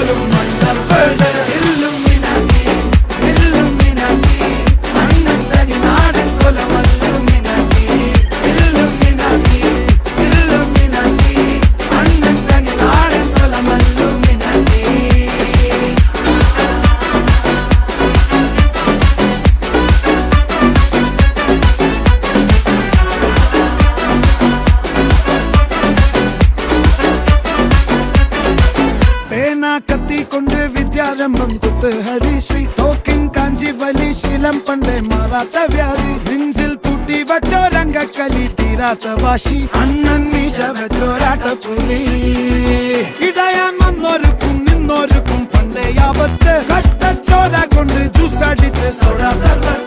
പോലും മണ്ടപ്പേട് Illuminati Illuminati അണ്ണൻ തനി നാടൻ കൊലമല്ലുമിനാറ്റി ഇല്ലുമിനാറ്റി ഇല്ലുമിനാറ്റി അണ്ണൻ തനി നാടൻ കൊലമല്ലുമിനാറ്റി. കത്തി കൊണ്ട് വിദ്യാരംഭം കുത്ത് ഹരിശ്രീ തോക്കിൻ കാഞ്ചി വലി ശീലം പണ്ടേ മാറാത്ത വ്യാധി നെഞ്ചിൽ പൂട്ടി വച്ചോരംഗക്കലി തീരാത്ത വാശി അണ്ണൻ മീശ വെച്ചോരാട്ട പുലി ഇടയാൻ വന്നോർക്കും നിന്നോർക്കും പണ്ടേ ആപത്ത് കട്ടച്ചോര കൊണ്ട് ജ്യൂസ് അടിച്ച് സോഡ സർബത്ത്